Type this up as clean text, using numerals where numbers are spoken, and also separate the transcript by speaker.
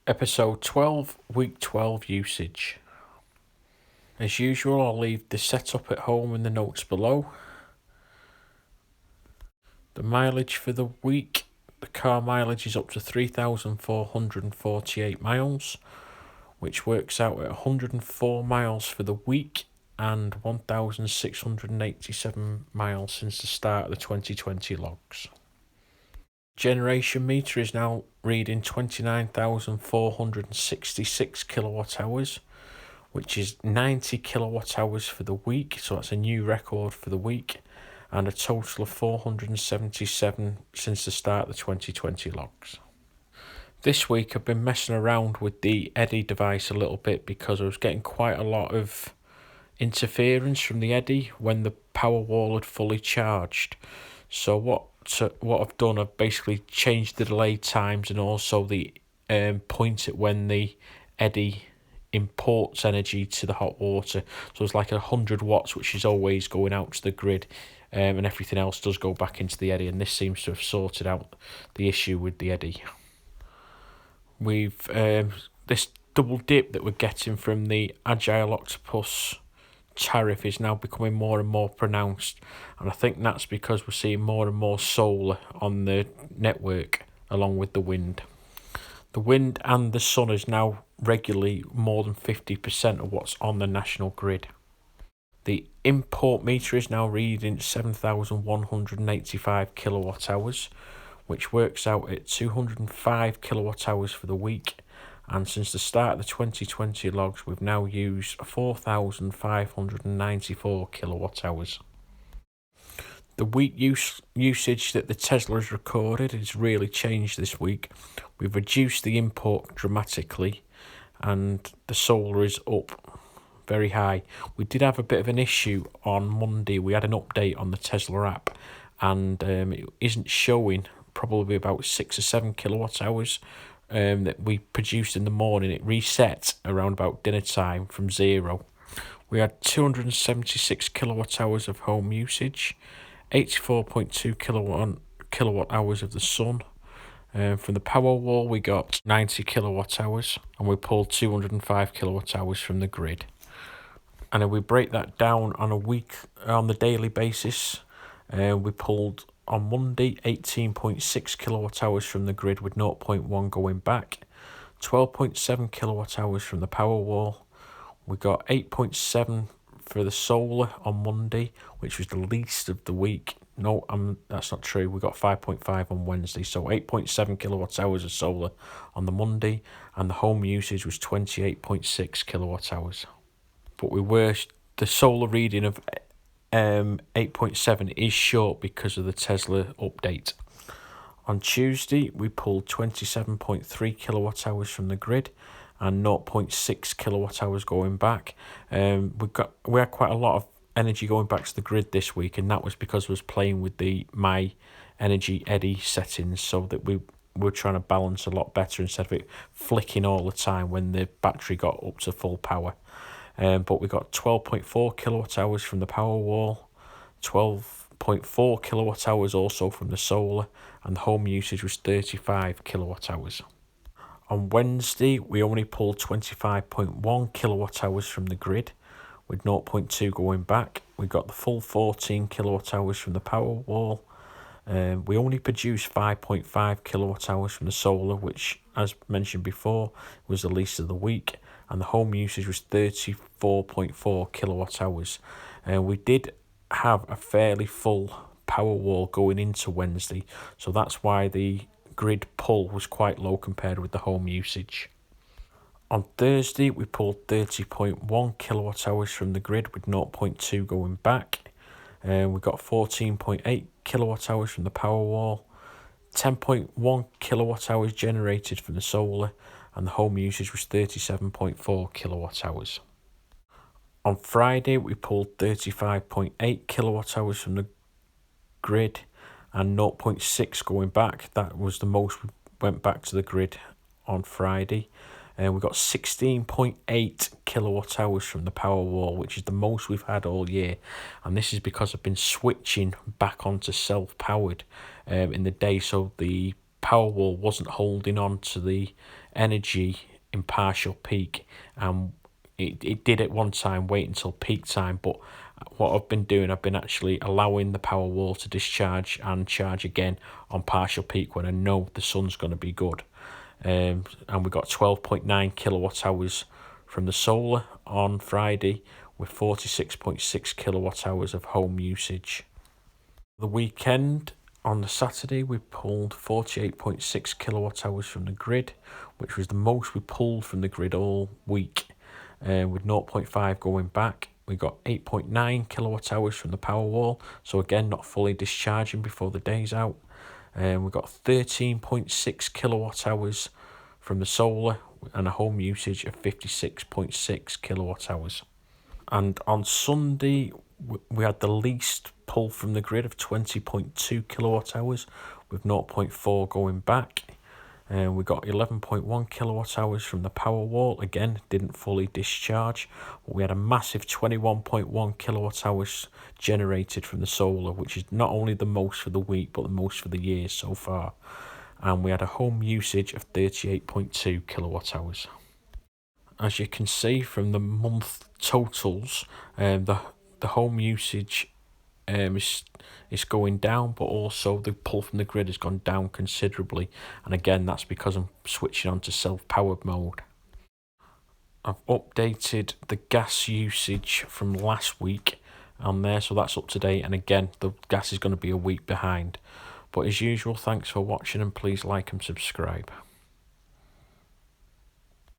Speaker 1: Episode 12, Week 12 usage. As usual, I'll leave the setup at home in the notes below. The mileage for the week, the car mileage is up to 3,448 miles, which works out at 104 miles for the week and 1,687 miles since the start of the 2020 logs. Generation meter is now reading 29,466 kilowatt hours, which is 90 kilowatt hours for the week, so that's a new record for the week, and a total of 477 since the start of the 2020 logs. This week I've been messing around with the Eddi device a little bit because I was getting quite a lot of interference from the Eddi when the powerwall had fully charged. So what I've done, I've basically changed the delay times and also the point at when the Eddi imports energy to the hot water. So it's like 100 watts, which is always going out to the grid, and everything else does go back into the Eddi, and this seems to have sorted out the issue with the Eddi. We've this double dip that we're getting from the Agile Octopus Tariff is now becoming more and more pronounced, and I think that's because we're seeing more and more solar on the network along with the wind. The wind and the sun is now regularly more than 50% of what's on the national grid. The import meter is now reading 7,185 kilowatt hours, which works out at 205 kilowatt hours for the week, and since the start of the 2020 logs we've now used 4,594 kilowatt hours. The week usage that the Tesla has recorded has really changed this week. We've reduced the import dramatically and the solar is up very high. We did have a bit of an issue on Monday. We had an update on the Tesla app and it isn't showing probably about 6 or 7 kilowatt hours that we produced in the morning. It reset around about dinner time from 0. We had 276 kilowatt hours of home usage, 84.2 kilowatt hours of the sun. From the Powerwall we got 90 kilowatt hours, and we pulled 205 kilowatt hours from the grid. And if we break that down on the daily basis, we pulled on Monday 18.6 kilowatt hours from the grid with 0.1 going back, 12.7 kilowatt hours from the Powerwall. We got 8.7 for the solar on Monday, which was the least of the week. No, that's not true. We got 5.5 on Wednesday, so 8.7 kilowatt hours of solar on the Monday, and the home usage was 28.6 kilowatt hours. But the solar reading of 8.7 is short because of the Tesla update. On Tuesday, we pulled 27.3 kilowatt hours from the grid and 0.6 kilowatt hours going back. We had quite a lot of energy going back to the grid this week, and that was because I was playing with the my energy Eddi settings so that we were trying to balance a lot better instead of it flicking all the time when the battery got up to full power. But we got 12.4 kilowatt hours from the Powerwall, 12.4 kilowatt hours also from the solar, and the home usage was 35 kilowatt hours. On Wednesday, we only pulled 25.1 kilowatt hours from the grid, with 0.2 going back. We got the full 14 kilowatt hours from the Powerwall. We only produced 5.5 kilowatt hours from the solar, which, as mentioned before, was the least of the week, and the home usage was 34.4 kilowatt hours. We did have a fairly full Powerwall going into Wednesday, so that's why the grid pull was quite low compared with the home usage. On Thursday, we pulled 30.1 kilowatt hours from the grid with 0.2 going back. We got 14.8 kilowatt hours from the Powerwall, 10.1 kilowatt hours generated from the solar, and the home usage was 37.4 kilowatt hours. On Friday, we pulled 35.8 kilowatt hours from the grid and 0.6 going back. That was the most we went back to the grid on Friday. We got 16.8 kilowatt hours from the Powerwall, which is the most we've had all year. And this is because I've been switching back onto self-powered in the day, so the Powerwall wasn't holding on to the energy in partial peak, and it did at one time wait until peak time, but what I've been doing, I've been actually allowing the power wall to discharge and charge again on partial peak when I know the sun's going to be good. And we got 12.9 kilowatt hours from the solar on Friday, with 46.6 kilowatt hours of home usage. The weekend, on the Saturday, we pulled 48.6 kilowatt hours from the grid, which was the most we pulled from the grid all week, with 0.5 going back. We got 8.9 kilowatt hours from the power wall, so again not fully discharging before the day's out. We got 13.6 kilowatt hours from the solar and a home usage of 56.6 kilowatt hours. And on Sunday, we had the least pull from the grid of 20.2 kilowatt hours, with 0.4 going back. We got 11.1 kilowatt hours from the power wall. Again, didn't fully discharge. We had a massive 21.1 kilowatt hours generated from the solar, which is not only the most for the week, but the most for the year so far. And we had a home usage of 38.2 kilowatt hours. As you can see from the month totals, the home usage is going down, but also the pull from the grid has gone down considerably, and again that's because I'm switching on to self-powered mode. I've updated the gas usage from last week on there, so that's up to date, and again the gas is going to be a week behind. But as usual, thanks for watching, and please like and subscribe.